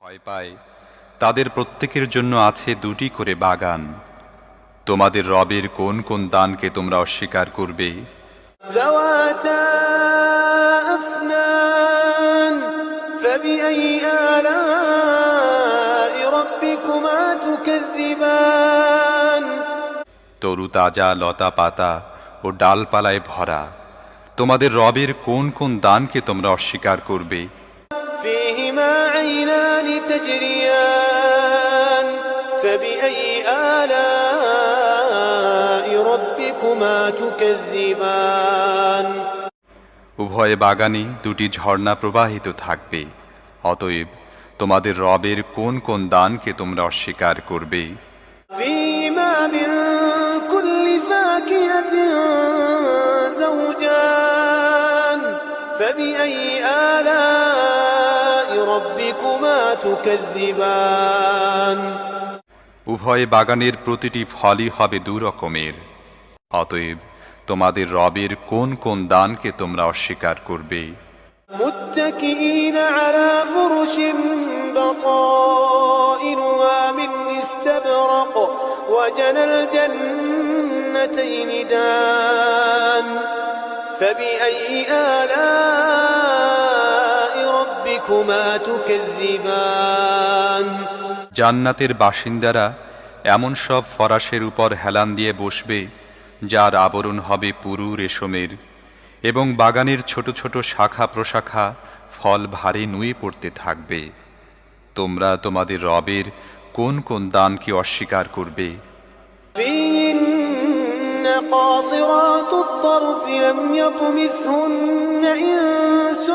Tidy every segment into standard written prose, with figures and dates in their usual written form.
ভয় পায় তাদের প্রত্যেকের জন্য আছে দুটি করে বাগান। তোমাদের রবের কোন কোন দানকে তোমরা অস্বীকার করবে? ذواتا أفنان فبأي آلاء ربكما تكذبان তরু তাজা লতা পাতা ও ডালপালায় ভরা তোমাদের রবের কোন কোন দানকে তোমরা অস্বীকার করবে? فيهما عينان تجريان فبأي آلاء ربكما تكذبان উভয় বাগানে দুটি ঝর্ণা প্রবাহিত থাকবে, অতএব তোমাদের রবের কোন কোন দানকে তোমরা অস্বীকার করবে? فيهما من كل فاكهة زوجان فبأي آلاء ربكما تكذبان উভয় বাগানের প্রতিটি ফলই হবে দু রকমের, অতএব তোমাদের রবের কোন কোন দানকে তোমরা অস্বীকার করবে? متكئين على فرش بطائنها من استبرق وجنى الجنتين دان فبأي آلاء ربكما تكذبان জান্নাতের বাসিন্দারা এমন সব ফরাশের উপর হেলান দিয়ে বসবে যার আবরণ হবে পুরু রেশমের, এবং বাগানের ছোট ছোট শাখা প্রশাখা ফল ভারে নুয়ে পড়তে থাকবে। তোমরা তোমাদের রবের কোন কোন দানকে অস্বীকার করবে? فيهن قاصرات الطرف لم يطمثهن إنس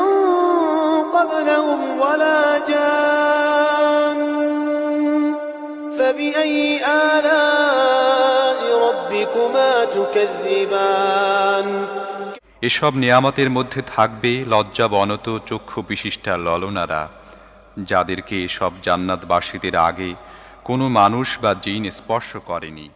قبلهم ولا جان فبأي آلاء ربكما تكذبان এসব নিয়ামতের মধ্যে থাকবে লজ্জাবনত চক্ষু বিশিষ্টা ললনারা, যাদেরকে এসব জান্নাতবাসীদের আগে কোনো মানুষ বা জিন স্পর্শ করেনি।